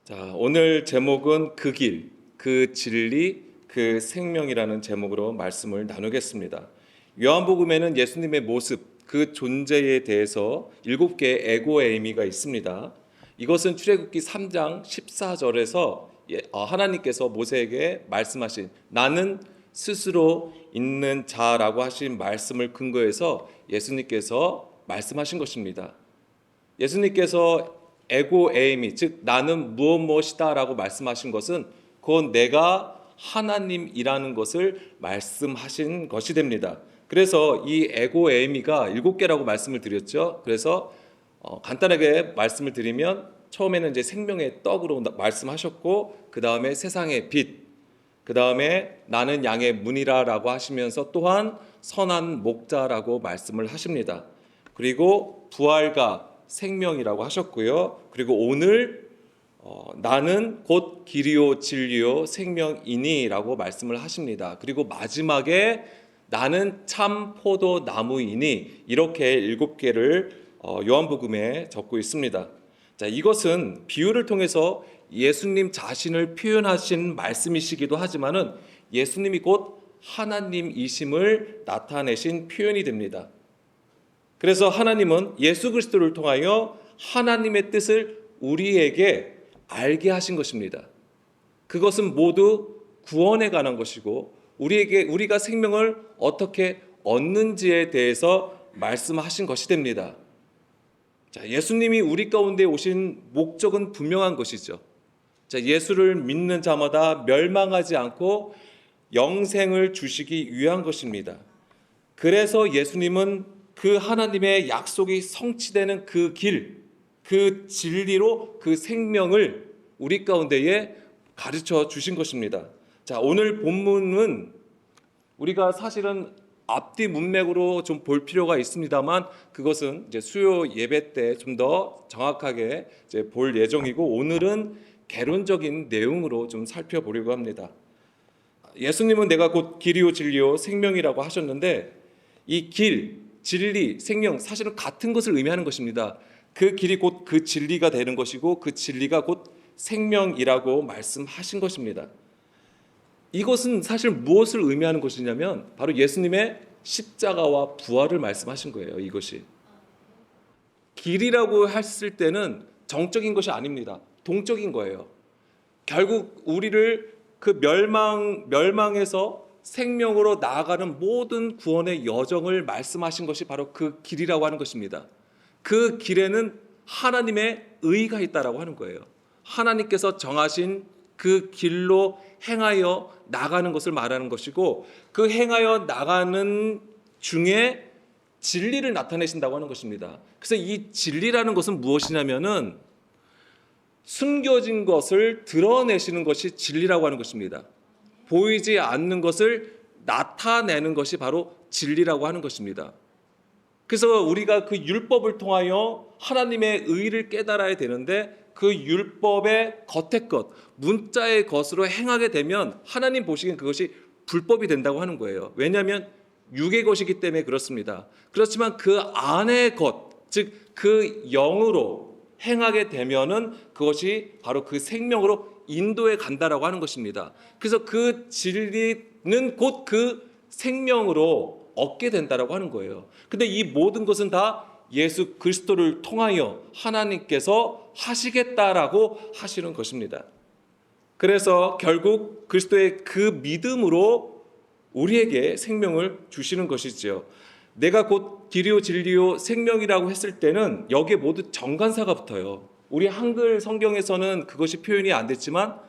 자, 오늘 제목은 그 길, 그 진리, 그 생명이라는 제목으로 말씀을 나누겠습니다. 요한복음에는 예수님의 모습, 그 존재에 대해서 7개의 에고에이미가 있습니다. 이것은 출애굽기 3장 14절에서 하나님께서 모세에게 말씀하신 나는 스스로 있는 자라고 하신 말씀을 근거해서 예수님께서 말씀하신 것입니다. 예수님께서 에고 에이미, 즉 나는 무엇이다 라고 말씀하신 것은 곧 내가 하나님이라는 것을 말씀하신 것이 됩니다. 그래서 이 에고 에이미가 7개라고 말씀을 드렸죠. 그래서 간단하게 말씀을 드리면 처음에는 이제 생명의 떡으로 말씀하셨고, 그 다음에 세상의 빛, 그 다음에 나는 양의 문이라라고 하시면서 또한 선한 목자라고 말씀을 하십니다. 그리고 부활과 생명이라고 하셨고요. 그리고 오늘 나는 곧 길이요 진리요 생명이니라고 말씀을 하십니다. 그리고 마지막에 나는 참 포도나무이니, 이렇게 7개를 요한복음에 적고 있습니다. 자, 이것은 비유를 통해서 예수님 자신을 표현하신 말씀이시기도 하지만은 예수님이 곧 하나님이심을 나타내신 표현이 됩니다. 그래서 하나님은 예수 그리스도를 통하여 하나님의 뜻을 우리에게 알게 하신 것입니다. 그것은 모두 구원에 관한 것이고, 우리가 생명을 어떻게 얻는지에 대해서 말씀하신 것이 됩니다. 자, 예수님이 우리 가운데 오신 목적은 분명한 것이죠. 자, 예수를 믿는 자마다 멸망하지 않고 영생을 주시기 위한 것입니다. 그래서 예수님은 그 하나님의 약속이 성취되는 그 길, 그 진리로 그 생명을 우리 가운데에 가르쳐 주신 것입니다. 자, 오늘 본문은 우리가 사실은 앞뒤 문맥으로 좀 볼 필요가 있습니다만, 그것은 이제 수요 예배 때 좀 더 정확하게 이제 볼 예정이고, 오늘은 개론적인 내용으로 좀 살펴보려고 합니다. 예수님은 내가 곧 길이요 진리요 생명이라고 하셨는데, 이 길, 진리, 생명, 사실은 같은 것을 의미하는 것입니다. 그 길이 곧 그 진리가 되는 것이고, 그 진리가 곧 생명이라고 말씀하신 것입니다. 이것은 사실 무엇을 의미하는 것이냐면 바로 예수님의 십자가와 부활을 말씀하신 거예요. 이것이 길이라고 했을 때는 정적인 것이 아닙니다. 동적인 거예요. 결국 우리를 그 멸망에서 생명으로 나아가는 모든 구원의 여정을 말씀하신 것이 바로 그 길이라고 하는 것입니다. 그 길에는 하나님의 의가 있다라고 하는 거예요. 하나님께서 정하신 그 길로 행하여 나가는 것을 말하는 것이고, 그 행하여 나가는 중에 진리를 나타내신다고 하는 것입니다. 그래서 이 진리라는 것은 무엇이냐면은 숨겨진 것을 드러내시는 것이 진리라고 하는 것입니다. 보이지 않는 것을 나타내는 것이 바로 진리라고 하는 것입니다. 그래서 우리가 그 율법을 통하여 하나님의 의를 깨달아야 되는데, 그 율법의 겉의 것, 문자의 것으로 행하게 되면 하나님 보시기엔 그것이 불법이 된다고 하는 거예요. 왜냐하면 육의 것이기 때문에 그렇습니다. 그렇지만 그 안의 것, 즉 그 영으로 행하게 되면은 그것이 바로 그 생명으로 인도에 간다라고 하는 것입니다. 그래서 그 진리는 곧 그 생명으로 얻게 된다라고 하는 거예요. 근데 이 모든 것은 다 예수 그리스도를 통하여 하나님께서 하시겠다라고 하시는 것입니다. 그래서 결국 그리스도의 그 믿음으로 우리에게 생명을 주시는 것이지요. 내가 곧 길이요 진리요 생명이라고 했을 때는 여기에 모두 정관사가 붙어요. 우리 한글 성경에서는 그것이 표현이 안 됐지만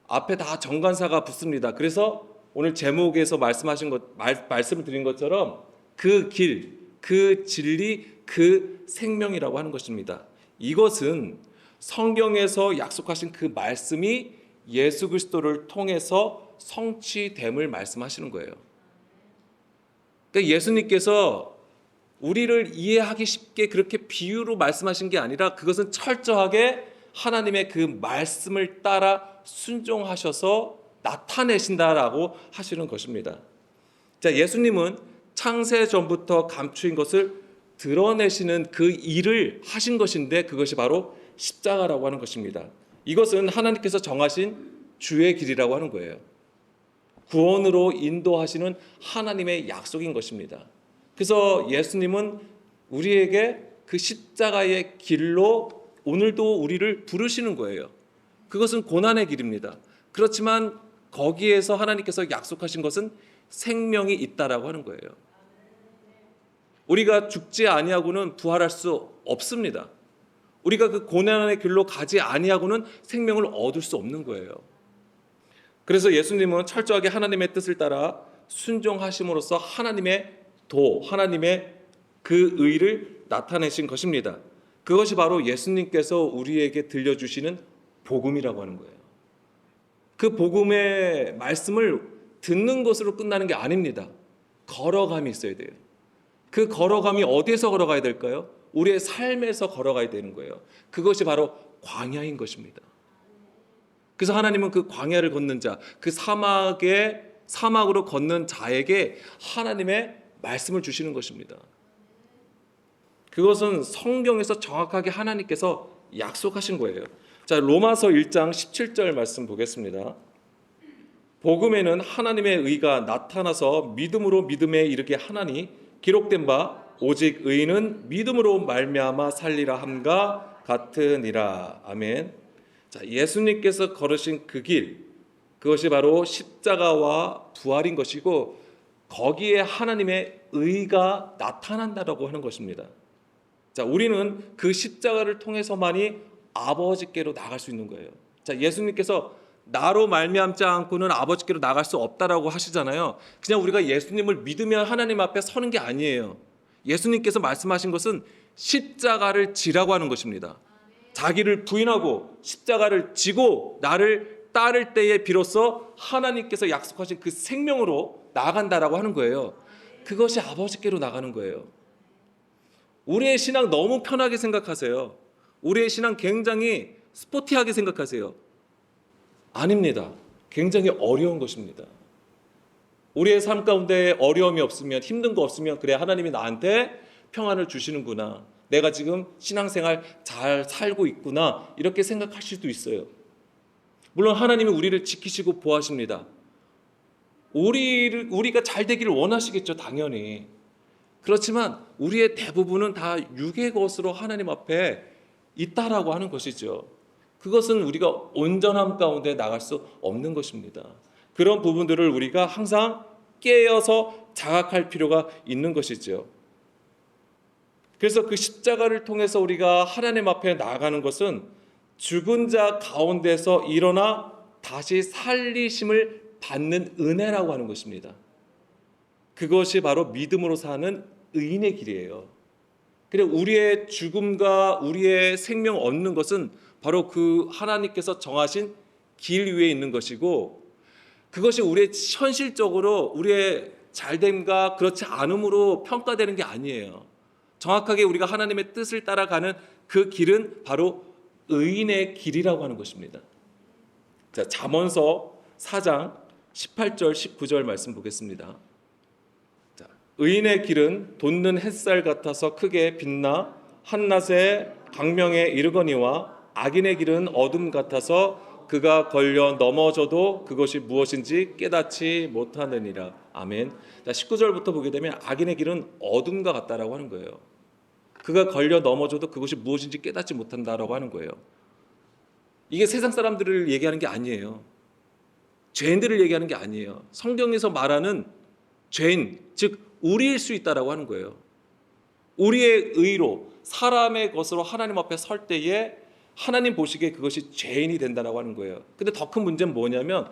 앞에 다 정관사가 붙습니다. 그래서 오늘 제목에서 말씀을 드린 것처럼 그 길, 그 진리, 그 생명이라고 하는 것입니다. 이것은 성경에서 약속하신 그 말씀이 예수 그리스도를 통해서 성취됨을 말씀하시는 거예요. 그러니까 예수님께서 우리를 이해하기 쉽게 그렇게 비유로 말씀하신 게 아니라, 그것은 철저하게 하나님의 그 말씀을 따라 순종하셔서 나타내신다라고 하시는 것입니다. 자, 예수님은 창세 전부터 감추인 것을 드러내시는 그 일을 하신 것인데, 그것이 바로 십자가라고 하는 것입니다. 이것은 하나님께서 정하신 주의 길이라고 하는 거예요. 구원으로 인도하시는 하나님의 약속인 것입니다. 그래서 예수님은 우리에게 그 십자가의 길로 오늘도 우리를 부르시는 거예요. 그것은 고난의 길입니다. 그렇지만 거기에서 하나님께서 약속하신 것은 생명이 있다라고 하는 거예요. 우리가 죽지 아니하고는 부활할 수 없습니다. 우리가 그 고난의 길로 가지 아니하고는 생명을 얻을 수 없는 거예요. 그래서 예수님은 철저하게 하나님의 뜻을 따라 순종하심으로써 하나님의 하나님의 그 의를 나타내신 것입니다. 그것이 바로 예수님께서 우리에게 들려주시는 복음이라고 하는 거예요. 그 복음의 말씀을 듣는 것으로 끝나는 게 아닙니다. 걸어감이 있어야 돼요. 그 걸어감이 어디에서 걸어가야 될까요? 우리의 삶에서 걸어가야 되는 거예요. 그것이 바로 광야인 것입니다. 그래서 하나님은 그 광야를 걷는 자, 그 사막으로 걷는 자에게 하나님의 말씀을 주시는 것입니다. 그것은 성경에서 정확하게 하나님께서 약속하신 거예요. 자, 로마서 1장 17절 말씀 보겠습니다. 복음에는 하나님의 의가 나타나서 믿음으로 믿음에 이르게 하나니 기록된 바 오직 의인은 믿음으로 말미암아 살리라 함과 같으니라. 아멘. 자, 예수님께서 걸으신 그 길, 그것이 바로 십자가와 부활인 것이고 거기에 하나님의 의가 나타난다라고 하는 것입니다. 자, 우리는 그 십자가를 통해서만이 아버지께로 나갈 수 있는 거예요. 자, 예수님께서 나로 말미암지 않고는 아버지께로 나갈 수 없다라고 하시잖아요. 그냥 우리가 예수님을 믿으면 하나님 앞에 서는 게 아니에요. 예수님께서 말씀하신 것은 십자가를 지라고 하는 것입니다. 자기를 부인하고 십자가를 지고 나를 따를 때에 비로소 하나님께서 약속하신 그 생명으로 나아간다라고 하는 거예요. 그것이 아버지께로 나가는 거예요. 우리의 신앙 너무 편하게 생각하세요. 우리의 신앙 굉장히 스포티하게 생각하세요. 아닙니다. 굉장히 어려운 것입니다. 우리의 삶 가운데 어려움이 없으면, 힘든 거 없으면 그래 하나님이 나한테 평안을 주시는구나, 내가 지금 신앙생활 잘 살고 있구나, 이렇게 생각하실 수도 있어요. 물론 하나님이 우리를 지키시고 보호하십니다. 우리가 잘 되기를 원하시겠죠, 당연히. 그렇지만 우리의 대부분은 다 육의 것으로 하나님 앞에 있다라고 하는 것이죠. 그것은 우리가 온전함 가운데 나갈 수 없는 것입니다. 그런 부분들을 우리가 항상 깨어서 자각할 필요가 있는 것이죠. 그래서 그 십자가를 통해서 우리가 하나님 앞에 나아가는 것은 죽은 자 가운데서 일어나 다시 살리심을 받는 은혜라고 하는 것입니다. 그것이 바로 믿음으로 사는 의인의 길이에요. 그래, 우리의 죽음과 우리의 생명 얻는 것은 바로 그 하나님께서 정하신 길 위에 있는 것이고, 그것이 우리의 현실적으로 우리의 잘됨과 그렇지 않음으로 평가되는 게 아니에요. 정확하게 우리가 하나님의 뜻을 따라가는 그 길은 바로 의인의 길이라고 하는 것입니다. 자, 잠언서 4장 18절 19절 말씀 보겠습니다. 자, 의인의 길은 돋는 햇살 같아서 크게 빛나 한낮에 광명에 이르거니와 악인의 길은 어둠 같아서 그가 걸려 넘어져도 그것이 무엇인지 깨닫지 못하느니라. 아멘. 자, 19절부터 보게 되면 악인의 길은 어둠과 같다라고 하는 거예요. 그가 걸려 넘어져도 그것이 무엇인지 깨닫지 못한다라고 하는 거예요. 이게 세상 사람들을 얘기하는 게 아니에요. 죄인들을 얘기하는 게 아니에요. 성경에서 말하는 죄인, 즉 우리일 수 있다라고 하는 거예요. 우리의 의로 사람의 것으로 하나님 앞에 설 때에 하나님 보시기에 그것이 죄인이 된다라고 하는 거예요. 근데 더 큰 문제는 뭐냐면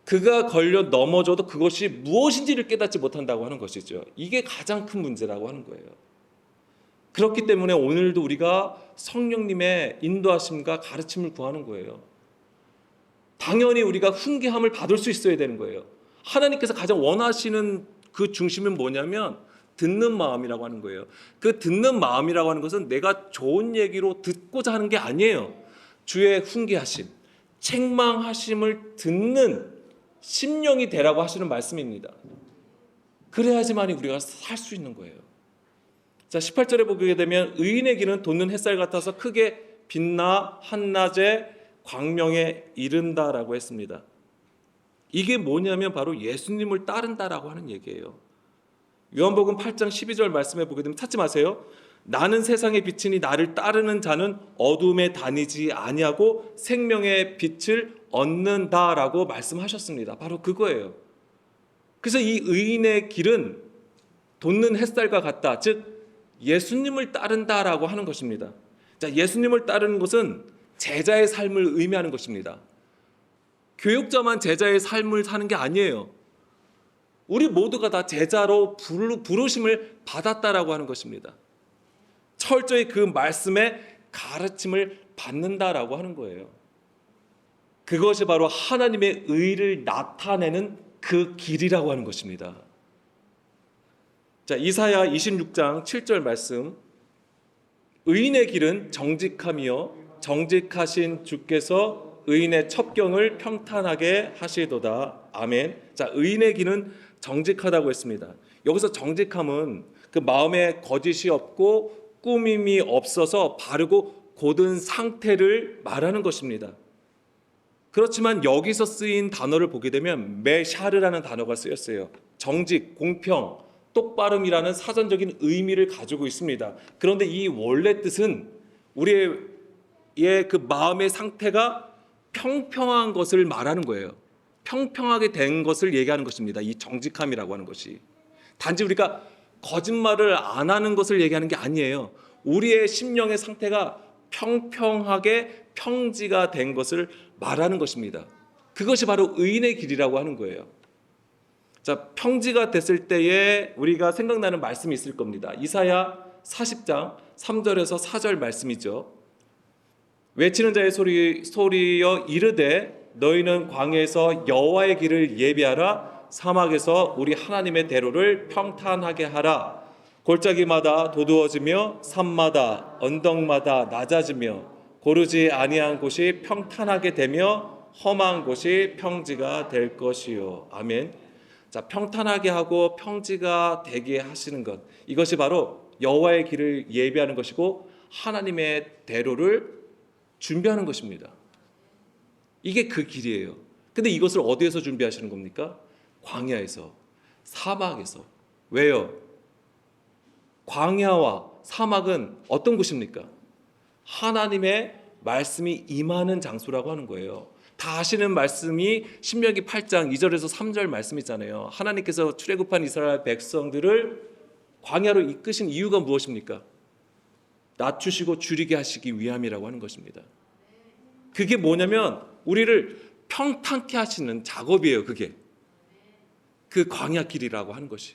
그가 걸려 넘어져도 그것이 무엇인지를 깨닫지 못한다고 하는 것이죠. 이게 가장 큰 문제라고 하는 거예요. 그렇기 때문에 오늘도 우리가 성령님의 인도하심과 가르침을 구하는 거예요. 당연히 우리가 훈계함을 받을 수 있어야 되는 거예요. 하나님께서 가장 원하시는 그 중심은 뭐냐면 듣는 마음이라고 하는 거예요. 그 듣는 마음이라고 하는 것은 내가 좋은 얘기로 듣고자 하는 게 아니에요. 주의 훈계하심, 책망하심을 듣는 심령이 되라고 하시는 말씀입니다. 그래야지만 우리가 살 수 있는 거예요. 자, 18절에 보게 되면 의인의 길은 돋는 햇살 같아서 크게 빛나 한낮에 광명에 이른다라고 했습니다. 이게 뭐냐면 바로 예수님을 따른다라고 하는 얘기예요. 요한복음 8장 12절 말씀해 보게 되면 찾지 마세요. 나는 세상의 빛이니 나를 따르는 자는 어둠에 다니지 아니하고 생명의 빛을 얻는다라고 말씀하셨습니다. 바로 그거예요. 그래서 이 의인의 길은 돋는 햇살과 같다. 즉 예수님을 따른다라고 하는 것입니다. 자, 예수님을 따르는 것은 제자의 삶을 의미하는 것입니다. 교육자만 제자의 삶을 사는 게 아니에요. 우리 모두가 다 제자로 부르심을 받았다라고 하는 것입니다. 철저히 그 말씀의 가르침을 받는다라고 하는 거예요. 그것이 바로 하나님의 의를 나타내는 그 길이라고 하는 것입니다. 자, 이사야 26장 7절 말씀. 의인의 길은 정직함이요 정직하신 주께서 의인의 첩경을 평탄하게 하시도다. 아멘. 자, 의인의 길은 정직하다고 했습니다. 여기서 정직함은 그 마음에 거짓이 없고 꾸밈이 없어서 바르고 곧은 상태를 말하는 것입니다. 그렇지만 여기서 쓰인 단어를 보게 되면 메샤르라는 단어가 쓰였어요. 정직, 공평, 똑바름이라는 사전적인 의미를 가지고 있습니다. 그런데 이 원래 뜻은 우리의 그 마음의 상태가 평평한 것을 말하는 거예요. 평평하게 된 것을 얘기하는 것입니다. 이 정직함이라고 하는 것이. 단지 우리가 거짓말을 안 하는 것을 얘기하는 게 아니에요. 우리의 심령의 상태가 평평하게 평지가 된 것을 말하는 것입니다. 그것이 바로 의인의 길이라고 하는 거예요. 자, 평지가 됐을 때에 우리가 생각나는 말씀이 있을 겁니다. 이사야 40장 3절에서 4절 말씀이죠. 외치는 자의 소리여 이르되 너희는 광야에서 여호와의 길을 예비하라. 사막에서 우리 하나님의 대로를 평탄하게 하라. 골짜기마다 도두어지며 산마다 언덕마다 낮아지며 고르지 아니한 곳이 평탄하게 되며 험한 곳이 평지가 될 것이요. 아멘. 자, 평탄하게 하고 평지가 되게 하시는 것, 이것이 바로 여호와의 길을 예비하는 것이고 하나님의 대로를 준비하는 것입니다. 이게 그 길이에요. 근데 이것을 어디에서 준비하시는 겁니까? 광야에서, 사막에서. 왜요? 광야와 사막은 어떤 곳입니까? 하나님의 말씀이 임하는 장소라고 하는 거예요. 다 아시는 말씀이 신명기 8장 2절에서 3절 말씀이잖아요. 하나님께서 출애굽한 이스라엘 백성들을 광야로 이끄신 이유가 무엇입니까? 낮추시고 줄이게 하시기 위함이라고 하는 것입니다. 그게 뭐냐면 우리를 평탄케 하시는 작업이에요. 그게 그 광야길이라고 하는 것이.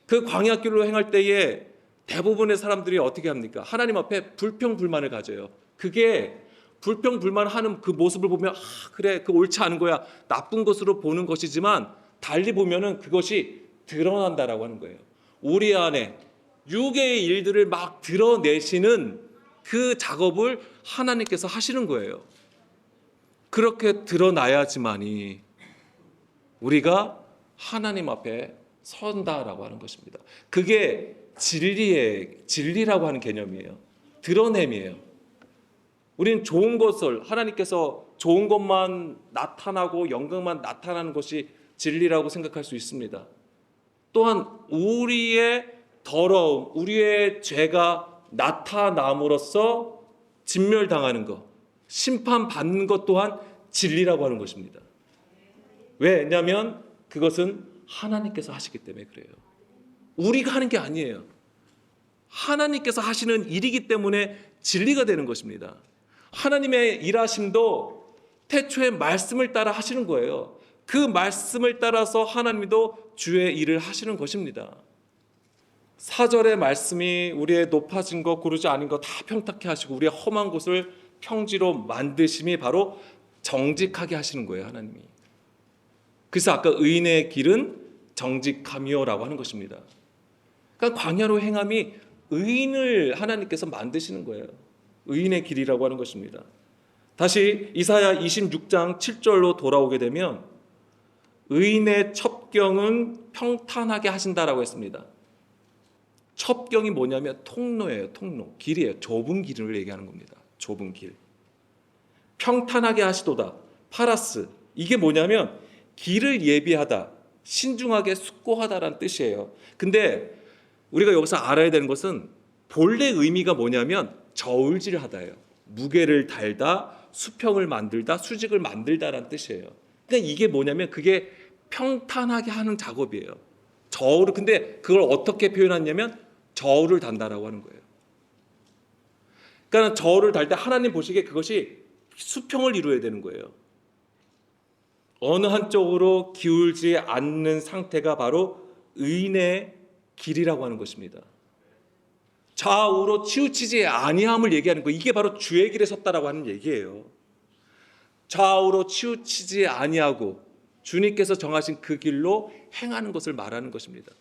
그 광야길로 행할 때에 대부분의 사람들이 어떻게 합니까? 하나님 앞에 불평불만을 가져요. 그게 불평불만하는 그 모습을 보면 그래, 그 옳지 않은 거야, 나쁜 것으로 보는 것이지만 달리 보면은 그것이 드러난다라고 하는 거예요. 우리 안에 육의 일들을 막 드러내시는 그 작업을 하나님께서 하시는 거예요. 그렇게 드러나야지만이 우리가 하나님 앞에 선다라고 하는 것입니다. 그게 진리라고 하는 개념이에요. 드러냄이에요. 우리는 좋은 것을, 하나님께서 좋은 것만 나타나고 영광만 나타나는 것이 진리라고 생각할 수 있습니다. 또한 우리의 더러움, 우리의 죄가 나타남으로써 진멸당하는 것, 심판받는 것 또한 진리라고 하는 것입니다. 왜냐하면 그것은 하나님께서 하시기 때문에 그래요. 우리가 하는 게 아니에요. 하나님께서 하시는 일이기 때문에 진리가 되는 것입니다. 하나님의 일하심도 태초의 말씀을 따라 하시는 거예요. 그 말씀을 따라서 하나님도 주의 일을 하시는 것입니다. 4절의 말씀이 우리의 높아진 것, 고르지 않은 것 다 평탁케 하시고 우리의 험한 곳을 평지로 만드심이 바로 정직하게 하시는 거예요, 하나님이. 그래서 아까 의인의 길은 정직함이요라고 하는 것입니다. 그러니까 광야로 행함이 의인을 하나님께서 만드시는 거예요. 의인의 길이라고 하는 것입니다. 다시 이사야 26장 7절로 돌아오게 되면 의인의 첩경은 평탄하게 하신다라고 했습니다. 첩경이 뭐냐면 통로예요. 통로, 길이에요. 좁은 길을 얘기하는 겁니다. 좁은 길. 평탄하게 하시도다. 파라스. 이게 뭐냐면 길을 예비하다, 신중하게 숙고하다라는 뜻이에요. 근데 우리가 여기서 알아야 되는 것은 본래 의미가 뭐냐면 저울질하다예요. 무게를 달다, 수평을 만들다, 수직을 만들다라는 뜻이에요. 그러니까 이게 뭐냐면 그게 평탄하게 하는 작업이에요. 저울을, 근데 그걸 어떻게 표현하냐면 저울을 단다라고 하는 거예요. 그러니까 저울을 달 때 하나님 보시기에 그것이 수평을 이루어야 되는 거예요. 어느 한쪽으로 기울지 않는 상태가 바로 의인의 길이라고 하는 것입니다. 좌우로 치우치지 아니함을 얘기하는 거, 이게 바로 주의 길에 섰다라고 하는 얘기예요. 좌우로 치우치지 아니하고 주님께서 정하신 그 길로 행하는 것을 말하는 것입니다.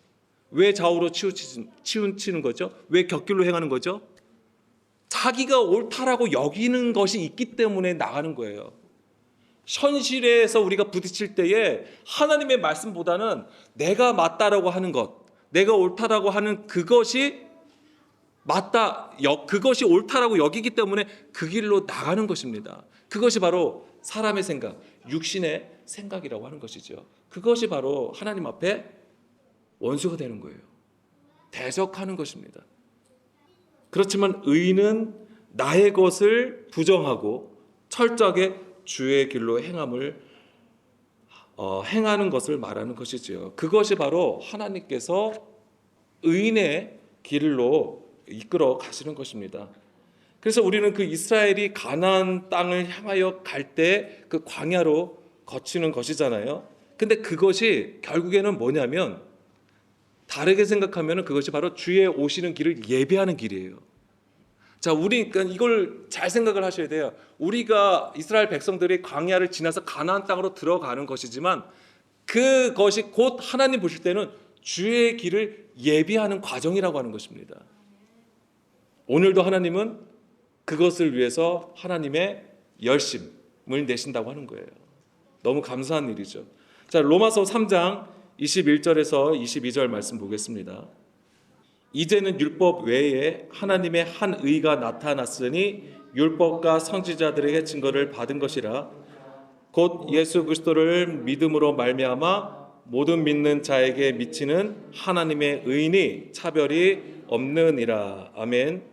왜 좌우로 치우치는 거죠? 왜 곁길로 행하는 거죠? 자기가 옳다라고 여기는 것이 있기 때문에 나가는 거예요. 현실에서 우리가 부딪힐 때에 하나님의 말씀보다는 내가 맞다라고 하는 것, 내가 옳다라고 하는 그것이 맞다, 그것이 옳다라고 여기기 때문에 그 길로 나가는 것입니다. 그것이 바로 사람의 생각, 육신의 생각이라고 하는 것이죠. 그것이 바로 하나님 앞에 원수가 되는 거예요. 대적하는 것입니다. 그렇지만 의인은 나의 것을 부정하고 철저하게 주의 길로 행하는 것을 말하는 것이지요. 그것이 바로 하나님께서 의인의 길로 이끌어 가시는 것입니다. 그래서 우리는 그 이스라엘이 가나안 땅을 향하여 갈 때 그 광야로 거치는 것이잖아요. 근데 그것이 결국에는 뭐냐면 다르게 생각하면 그것이 바로 주의 오시는 길을 예배하는 길이에요. 자, 그러니까 이걸 잘 생각을 하셔야 돼요. 우리가 이스라엘 백성들이 광야를 지나서 가나안 땅으로 들어가는 것이지만 그것이 곧 하나님 보실 때는 주의 길을 예비하는 과정이라고 하는 것입니다. 오늘도 하나님은 그것을 위해서 하나님의 열심을 내신다고 하는 거예요. 너무 감사한 일이죠. 자, 로마서 3장 21절에서 22절 말씀 보겠습니다. 이제는 율법 외에 하나님의 한 의가 나타났으니 율법과 선지자들에게 증거를 받은 것이라. 곧 예수 그리스도를 믿음으로 말미암아 모든 믿는 자에게 미치는 하나님의 의인이 차별이 없느니라. 아멘.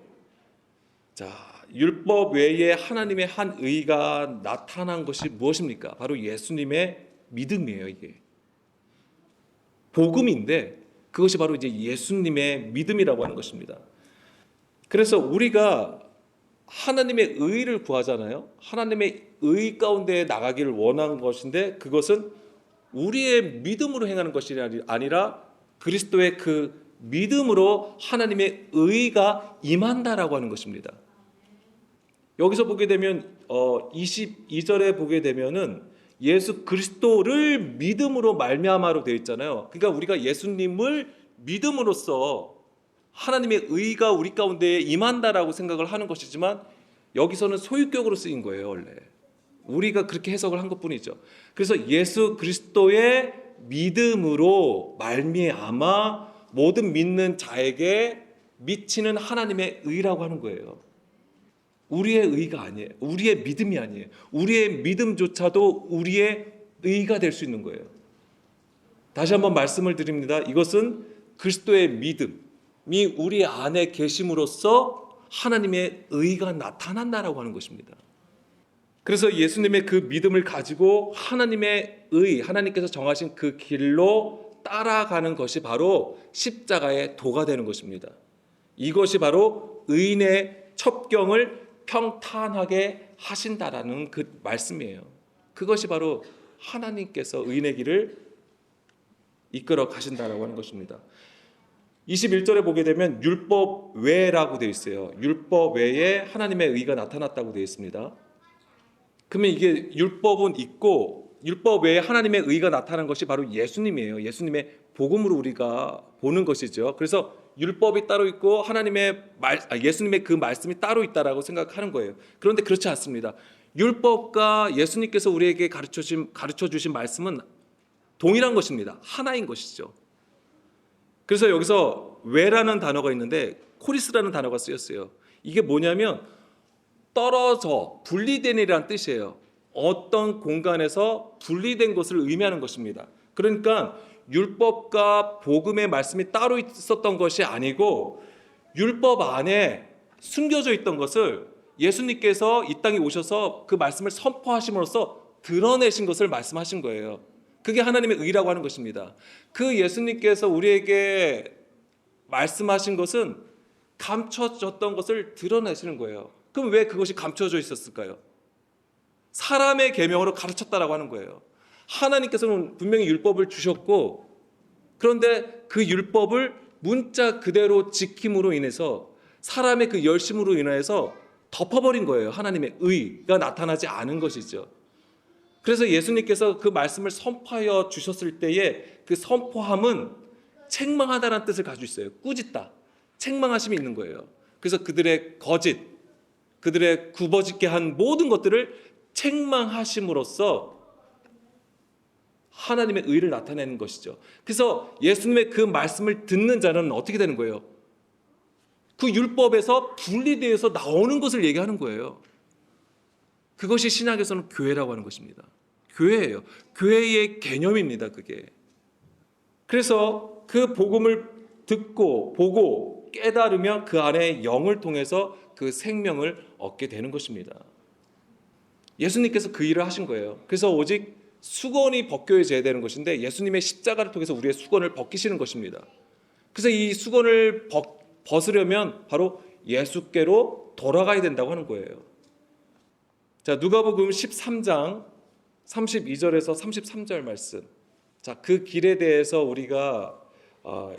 자, 율법 외에 하나님의 한 의가 나타난 것이 무엇입니까? 바로 예수님의 믿음이에요. 이게 복음인데 그것이 바로 이제 예수님의 믿음이라고 하는 것입니다. 그래서 우리가 하나님의 의를 구하잖아요. 하나님의 의 가운데 나가기를 원하는 것인데 그것은 우리의 믿음으로 행하는 것이 아니라 그리스도의 그 믿음으로 하나님의 의가 임한다라고 하는 것입니다. 여기서 보게 되면 22절에 보게 되면은 예수 그리스도를 믿음으로 말미암아로 되어 있잖아요. 그러니까 우리가 예수님을 믿음으로써 하나님의 의가 우리 가운데 임한다라고 생각을 하는 것이지만 여기서는 소유격으로 쓰인 거예요. 원래 우리가 그렇게 해석을 한 것뿐이죠. 그래서 예수 그리스도의 믿음으로 말미암아 모든 믿는 자에게 미치는 하나님의 의라고 하는 거예요. 우리의 의가 아니에요. 우리의 믿음이 아니에요. 우리의 믿음조차도 우리의 의가 될 수 있는 거예요. 다시 한번 말씀을 드립니다. 이것은 그리스도의 믿음이 우리 안에 계심으로써 하나님의 의가 나타난다라고 하는 것입니다. 그래서 예수님의 그 믿음을 가지고 하나님의 의, 하나님께서 정하신 그 길로 따라가는 것이 바로 십자가의 도가 되는 것입니다. 이것이 바로 의인의 첩경을 평탄하게 하신다라는 그 말씀이에요. 그것이 바로 하나님께서 의인의 길을 이끌어 가신다라고 하는 것입니다. 21절에 보게 되면 율법 외라고 되어 있어요. 율법 외에 하나님의 의가 나타났다고 되어 있습니다. 그러면 이게 율법은 있고 율법 외에 하나님의 의가 나타난 것이 바로 예수님이에요. 예수님의 복음으로 우리가 보는 것이죠. 그래서 율법이 따로 있고 예수님의 그 말씀이 따로 있다라고 생각하는 거예요. 그런데 그렇지 않습니다. 율법과 예수님께서 우리에게 가르쳐 주신 말씀은 동일한 것입니다. 하나인 것이죠. 그래서 여기서 외라는 단어가 있는데 코리스라는 단어가 쓰였어요. 이게 뭐냐면 떨어져 분리된이라는 뜻이에요. 어떤 공간에서 분리된 것을 의미하는 것입니다. 그러니까 율법과 복음의 말씀이 따로 있었던 것이 아니고 율법 안에 숨겨져 있던 것을 예수님께서 이 땅에 오셔서 그 말씀을 선포하심으로써 드러내신 것을 말씀하신 거예요. 그게 하나님의 의라고 하는 것입니다. 그 예수님께서 우리에게 말씀하신 것은 감춰졌던 것을 드러내시는 거예요. 그럼 왜 그것이 감춰져 있었을까요? 사람의 계명으로 가르쳤다라고 하는 거예요. 하나님께서는 분명히 율법을 주셨고, 그런데 그 율법을 문자 그대로 지킴으로 인해서 사람의 그 열심으로 인해서 덮어버린 거예요. 하나님의 의가 나타나지 않은 것이죠. 그래서 예수님께서 그 말씀을 선포하여 주셨을 때에 그 선포함은 책망하다라는 뜻을 가지고 있어요. 꾸짖다, 책망하심이 있는 거예요. 그래서 그들의 거짓, 그들의 굽어짓게 한 모든 것들을 책망하심으로써 하나님의 의를 나타내는 것이죠. 그래서 예수님의 그 말씀을 듣는 자는 어떻게 되는 거예요? 그 율법에서 분리되어서 나오는 것을 얘기하는 거예요. 그것이 신약에서는 교회라고 하는 것입니다. 교회예요. 교회의 개념입니다. 그게. 그래서 그 복음을 듣고 보고 깨달으면 그 안에 영을 통해서 그 생명을 얻게 되는 것입니다. 예수님께서 그 일을 하신 거예요. 그래서 오직 수건이 벗겨져야 되는 것인데 예수님의 십자가를 통해서 우리의 수건을 벗기시는 것입니다. 그래서 이 수건을 벗으려면 바로 예수께로 돌아가야 된다고 하는 거예요. 자, 누가복음 13장 32절에서 33절 말씀. 자, 그 길에 대해서 우리가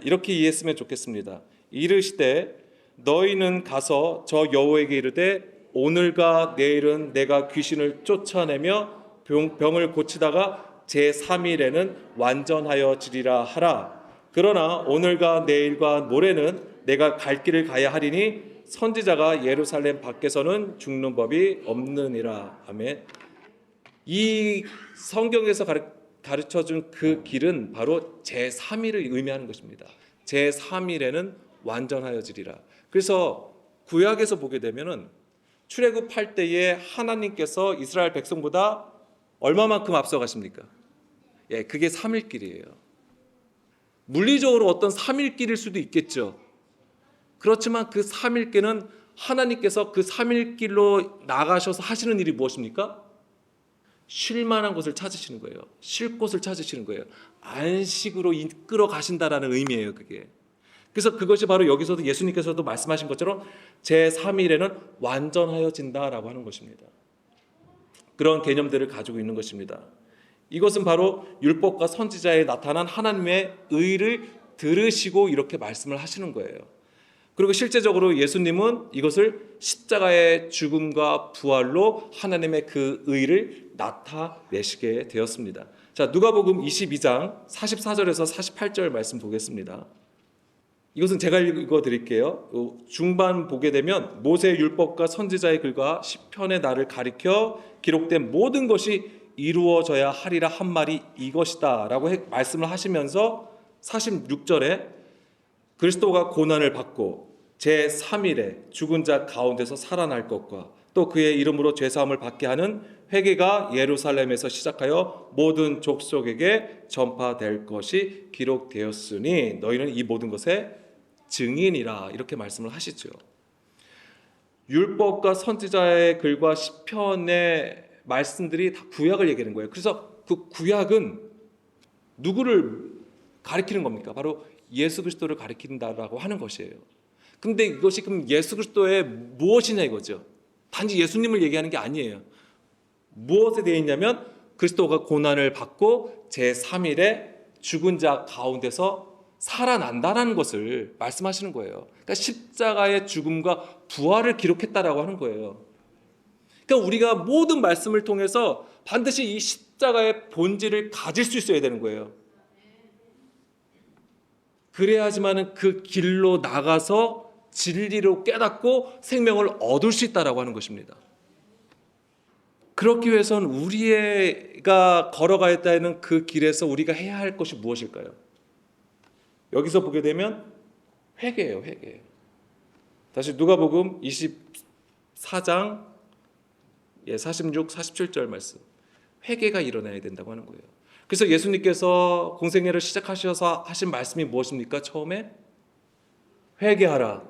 이렇게 이해했으면 좋겠습니다. 이르시되 너희는 가서 저 여호에게 이르되 오늘과 내일은 내가 귀신을 쫓아내며 병을 고치다가 제3일에는 완전하여지리라 하라. 그러나 오늘과 내일과 모레는 내가 갈 길을 가야 하리니 선지자가 예루살렘 밖에서는 죽는 법이 없느니라. 아멘. 이 성경에서 가르쳐준 그 길은 바로 제3일을 의미하는 것입니다. 제3일에는 완전하여지리라. 그래서 구약에서 보게 되면은 출애굽할 때에 하나님께서 이스라엘 백성보다 얼마만큼 앞서가십니까? 예, 그게 3일길이에요. 물리적으로 어떤 3일길일 수도 있겠죠. 그렇지만 그 3일길은 하나님께서 그 3일길로 나가셔서 하시는 일이 무엇입니까? 쉴 만한 곳을 찾으시는 거예요. 쉴 곳을 찾으시는 거예요. 안식으로 이끌어 가신다라는 의미예요, 그게. 그래서 그것이 바로 여기서도 예수님께서도 말씀하신 것처럼 제3일에는 완전하여진다라고 하는 것입니다. 그런 개념들을 가지고 있는 것입니다. 이것은 바로 율법과 선지자에 나타난 하나님의 의를 들으시고 이렇게 말씀을 하시는 거예요. 그리고 실제적으로 예수님은 이것을 십자가의 죽음과 부활로 하나님의 그 의를 나타내시게 되었습니다. 자, 누가복음 22장 44절에서 48절 말씀 보겠습니다. 이것은 제가 읽어드릴게요. 중반 보게 되면 모세의 율법과 선지자의 글과 시편의 날을 가리켜 기록된 모든 것이 이루어져야 하리라 한 말이 이것이다 라고 말씀을 하시면서 46절에 그리스도가 고난을 받고 제3일에 죽은 자 가운데서 살아날 것과 또 그의 이름으로 죄사함을 받게 하는 회개가 예루살렘에서 시작하여 모든 족속에게 전파될 것이 기록되었으니 너희는 이 모든 것에 증인이라 이렇게 말씀을 하시죠. 율법과 선지자의 글과 시편의 말씀들이 다 구약을 얘기하는 거예요. 그래서 그 구약은 누구를 가리키는 겁니까? 바로 예수 그리스도를 가리킨다라고 하는 것이에요. 근데 이것이 그럼 예수 그리스도의 무엇이냐 이거죠. 단지 예수님을 얘기하는 게 아니에요. 무엇에 대해 있냐면 그리스도가 고난을 받고 제3일에 죽은 자 가운데서 살아난다는 것을 말씀하시는 거예요. 그러니까 십자가의 죽음과 부활을 기록했다라고 하는 거예요. 그러니까 우리가 모든 말씀을 통해서 반드시 이 십자가의 본질을 가질 수 있어야 되는 거예요. 그래야지만은 그 길로 나가서 진리로 깨닫고 생명을 얻을 수 있다라고 하는 것입니다. 그렇기 위해서는 우리가 걸어가야 되는 그 길에서 우리가 해야 할 것이 무엇일까요? 여기서 보게 되면 회개예요, 회개. 다시 누가복음 24장 46, 47절 말씀. 회개가 일어나야 된다고 하는 거예요. 그래서 예수님께서 공생애를 시작하셔서 하신 말씀이 무엇입니까? 처음에 회개하라.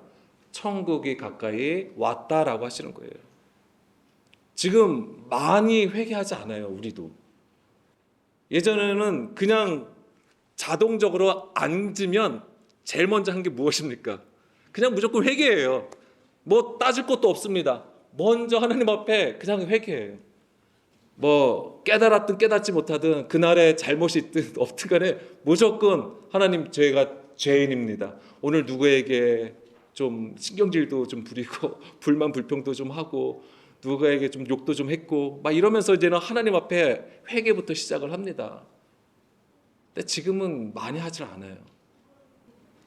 천국이 가까이 왔다라고 하시는 거예요. 지금 많이 회개하지 않아요, 우리도. 예전에는 그냥 자동적으로 앉으면 제일 먼저 한 게 무엇입니까? 그냥 무조건 회개해요. 뭐 따질 것도 없습니다. 먼저 하나님 앞에 그냥 회개해요. 뭐 깨달았든 깨닫지 못하든 그날의 잘못이 있든 없든 간에 무조건 하나님, 제가 죄인입니다. 오늘 누구에게 좀 신경질도 좀 부리고 불만 불평도 좀 하고 누구에게 좀 욕도 좀 했고 막 이러면서 이제는 하나님 앞에 회개부터 시작을 합니다. 근데 지금은 많이 하질 않아요.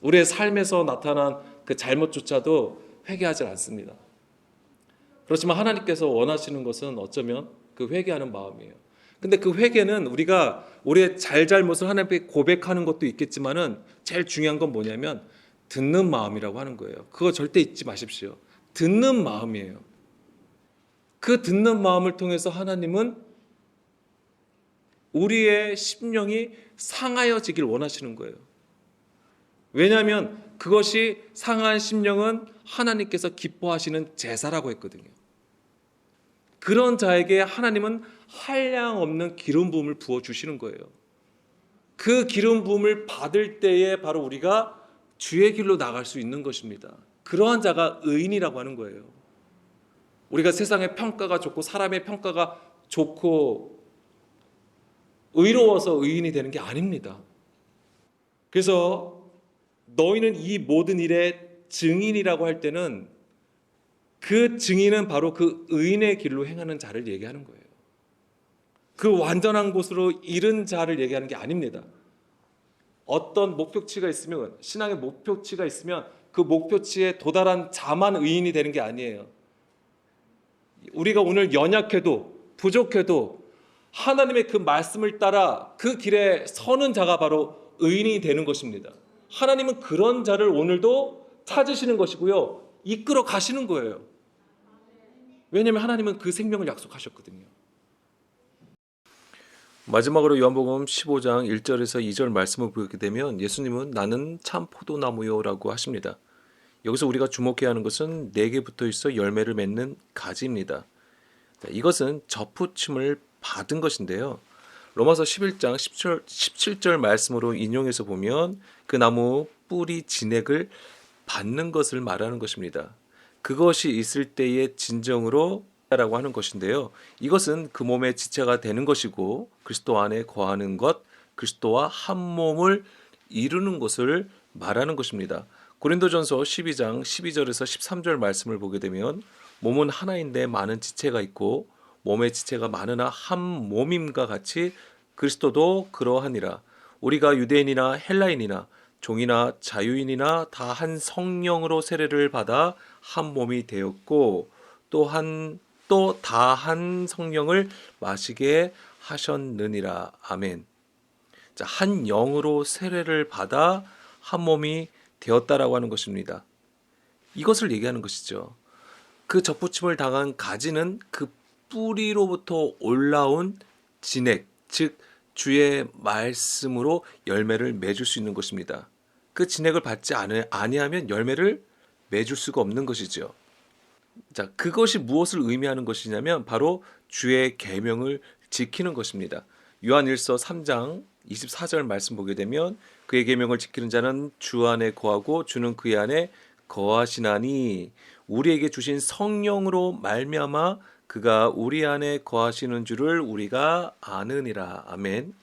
우리의 삶에서 나타난 그 잘못조차도 회개하지 않습니다. 그렇지만 하나님께서 원하시는 것은 어쩌면 그 회개하는 마음이에요. 근데 그 회개는 우리가 우리의 잘못을 하나님께 고백하는 것도 있겠지만은 제일 중요한 건 뭐냐면 듣는 마음이라고 하는 거예요. 그거 절대 잊지 마십시오. 듣는 마음이에요. 그 듣는 마음을 통해서 하나님은 우리의 심령이 상하여지길 원하시는 거예요. 왜냐하면 그것이 상한 심령은 하나님께서 기뻐하시는 제사라고 했거든요. 그런 자에게 하나님은 한량 없는 기름 부음을 부어주시는 거예요. 그 기름 부음을 받을 때에 바로 우리가 주의 길로 나갈 수 있는 것입니다. 그러한 자가 의인이라고 하는 거예요. 우리가 세상의 평가가 좋고 사람의 평가가 좋고 의로워서 의인이 되는 게 아닙니다. 그래서 너희는 이 모든 일의 증인이라고 할 때는 그 증인은 바로 그 의인의 길로 행하는 자를 얘기하는 거예요. 그 완전한 곳으로 이른 자를 얘기하는 게 아닙니다. 어떤 목표치가 있으면, 신앙의 목표치가 있으면 그 목표치에 도달한 자만 의인이 되는 게 아니에요. 우리가 오늘 연약해도 부족해도 하나님의 그 말씀을 따라 그 길에 서는 자가 바로 의인이 되는 것입니다. 하나님은 그런 자를 오늘도 찾으시는 것이고요, 이끌어 가시는 거예요. 왜냐하면 하나님은 그 생명을 약속하셨거든요. 마지막으로 요한복음 15장 1절에서 2절 말씀을 보게 되면 예수님은 나는 참 포도나무요 라고 하십니다. 여기서 우리가 주목해야 하는 것은 4개 붙어 있어 열매를 맺는 가지입니다. 이것은 접붙임을 받은 것인데요. 로마서 11장 17절 말씀으로 인용해서 보면 그 나무 뿌리 진액을 받는 것을 말하는 것입니다. 그것이 있을 때의 진정으로 라고 하는 것인데요. 이것은 그 몸의 지체가 되는 것이고 그리스도 안에 거하는 것, 그리스도와 한 몸을 이루는 것을 말하는 것입니다. 고린도전서 12장 12절에서 13절 말씀을 보게 되면 몸은 하나인데 많은 지체가 있고 몸의 지체가 많으나 한 몸임과 같이 그리스도도 그러하니라. 우리가 유대인이나 헬라인이나 종이나 자유인이나 다 한 성령으로 세례를 받아 한 몸이 되었고 또 다 한 성령을 마시게 하셨느니라. 아멘. 자, 한 영으로 세례를 받아 한 몸이 되었다라고 하는 것입니다. 이것을 얘기하는 것이죠. 그 접붙임을 당한 가지는 그 뿌리로부터 올라온 진액, 즉 주의 말씀으로 열매를 맺을 수 있는 것입니다. 그 진액을 받지 아니하면 열매를 맺을 수가 없는 것이죠. 자, 그것이 무엇을 의미하는 것이냐면 바로 주의 계명을 지키는 것입니다. 요한일서 3장 24절 말씀 보게 되면 그의 계명을 지키는 자는 주 안에 거하고 주는 그의 안에 거하시나니 우리에게 주신 성령으로 말미암아 그가 우리 안에 거하시는 줄을 우리가 아느니라. 아멘.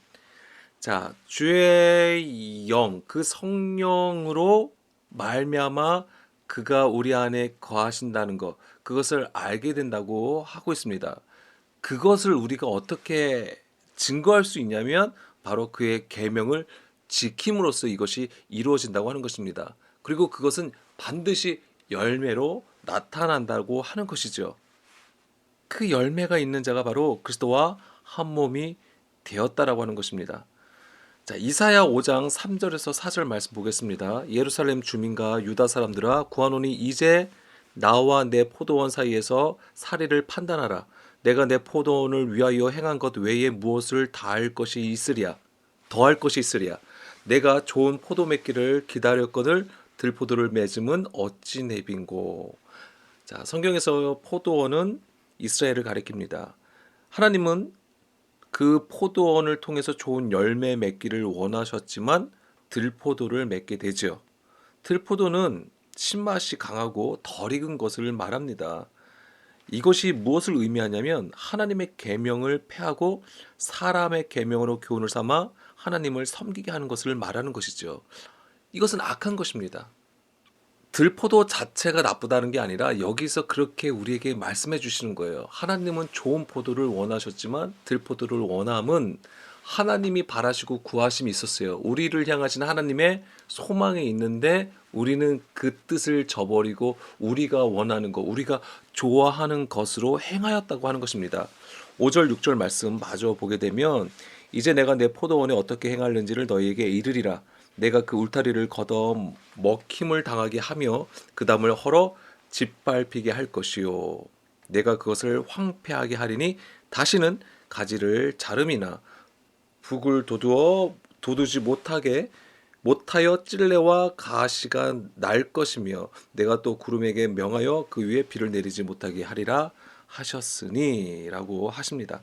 자, 주의 영, 그 성령으로 말미암아 그가 우리 안에 거하신다는 것, 그것을 알게 된다고 하고 있습니다. 그것을 우리가 어떻게 증거할 수 있냐면 바로 그의 계명을 지킴으로써 이것이 이루어진다고 하는 것입니다. 그리고 그것은 반드시 열매로 나타난다고 하는 것이죠. 그 열매가 있는 자가 바로 그리스도와 한 몸이 되었다라고 하는 것입니다. 자, 이사야 5장 3절에서 4절 말씀 보겠습니다. 예루살렘 주민과 유다 사람들아 구하노니 이제 나와 내 포도원 사이에서 사리를 판단하라. 내가 내 포도원을 위하여 행한 것 외에 무엇을 다할 것이 있으랴. 더할 것이 있으랴. 내가 좋은 포도 맺기를 기다렸거늘 들포도를 맺음은 어찌 내빈고. 자, 성경에서 포도원은 이스라엘을 가리킵니다. 하나님은 그 포도원을 통해서 좋은 열매 맺기를 원하셨지만 들포도를 맺게 되죠. 들포도는 신맛이 강하고 덜 익은 것을 말합니다. 이것이 무엇을 의미하냐면 하나님의 계명을 폐하고 사람의 계명으로 교훈을 삼아 하나님을 섬기게 하는 것을 말하는 것이죠. 이것은 악한 것입니다. 들포도 자체가 나쁘다는 게 아니라 여기서 그렇게 우리에게 말씀해 주시는 거예요. 하나님은 좋은 포도를 원하셨지만 들포도를 원함은 하나님이 바라시고 구하심이 있었어요. 우리를 향하신 하나님의 소망이 있는데 우리는 그 뜻을 저버리고 우리가 원하는 것, 우리가 좋아하는 것으로 행하였다고 하는 것입니다. 5절 6절 말씀 마저 보게 되면 이제 내가 내 포도원에 어떻게 행할는지를 너희에게 이르리라. 내가 그 울타리를 걷어 먹힘을 당하게 하며 그 담을 헐어 짓밟히게 할 것이요. 내가 그것을 황폐하게 하리니 다시는 가지를 자름이나 북을 돋우지 못하여 찔레와 가시가 날 것이며 내가 또 구름에게 명하여 그 위에 비를 내리지 못하게 하리라 하셨으니 라고 하십니다.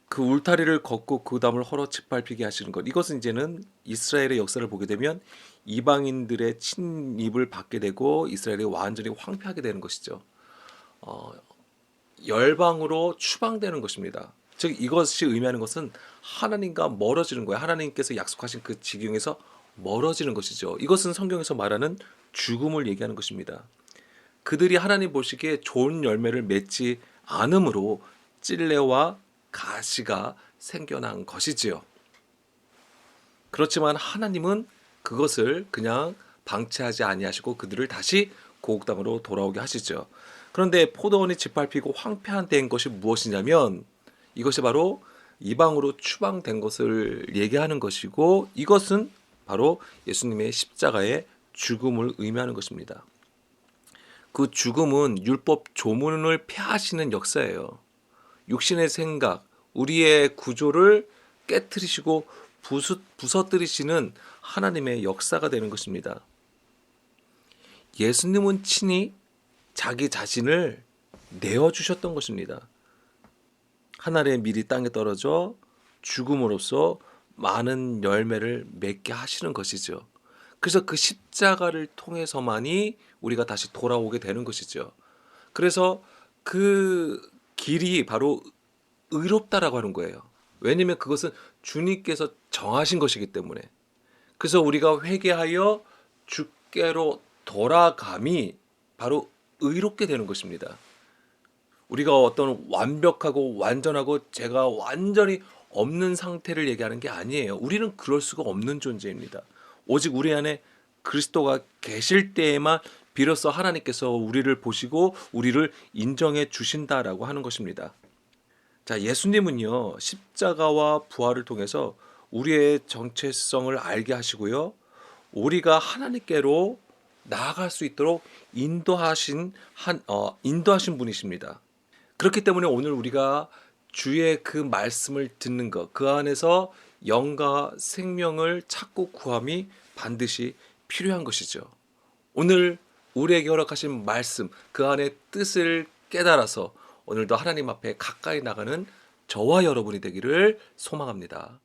그 울타리를 걷고 그 담을 헐어 짓밟히게 하시는 것, 이것은 이제는 이스라엘의 역사를 보게 되면 이방인들의 침입을 받게 되고 이스라엘이 완전히 황폐하게 되는 것이죠. 열방으로 추방되는 것입니다. 즉 이것이 의미하는 것은 하나님과 멀어지는 거예요. 하나님께서 약속하신 그 지경에서 멀어지는 것이죠. 이것은 성경에서 말하는 죽음을 얘기하는 것입니다. 그들이 하나님 보시기에 좋은 열매를 맺지 않으므로 찔레와 가시가 생겨난 것이지요. 그렇지만 하나님은 그것을 그냥 방치하지 아니하시고 그들을 다시 고국 땅으로 돌아오게 하시죠. 그런데 포도원이 짓밟히고 황폐한 것이 무엇이냐면 이것이 바로 이방으로 추방된 것을 얘기하는 것이고 이것은 바로 예수님의 십자가의 죽음을 의미하는 것입니다. 그 죽음은 율법 조문을 폐하시는 역사예요. 육신의 생각, 우리의 구조를 깨트리시고 부서뜨리시는 하나님의 역사가 되는 것입니다. 예수님은 친히 자기 자신을 내어주셨던 것입니다. 하늘의 밀이 땅에 떨어져 죽음으로써 많은 열매를 맺게 하시는 것이죠. 그래서 그 십자가를 통해서만이 우리가 다시 돌아오게 되는 것이죠. 그래서 그 길이 바로 의롭다라고 하는 거예요. 왜냐하면 그것은 주님께서 정하신 것이기 때문에. 그래서 우리가 회개하여 주께로 돌아감이 바로 의롭게 되는 것입니다. 우리가 어떤 완벽하고 완전하고 죄가 완전히 없는 상태를 얘기하는 게 아니에요. 우리는 그럴 수가 없는 존재입니다. 오직 우리 안에 그리스도가 계실 때에만 비로소 하나님께서 우리를 보시고 우리를 인정해 주신다라고 하는 것입니다. 자, 예수님은요, 십자가와 부활을 통해서 우리의 정체성을 알게 하시고요, 우리가 하나님께로 나아갈 수 있도록 인도하신 분이십니다. 그렇기 때문에 오늘 우리가 주의 그 말씀을 듣는 것, 그 안에서 영과 생명을 찾고 구함이 반드시 필요한 것이죠. 오늘 우리에게 허락하신 말씀, 그 안의 뜻을 깨달아서 오늘도 하나님 앞에 가까이 나가는 저와 여러분이 되기를 소망합니다.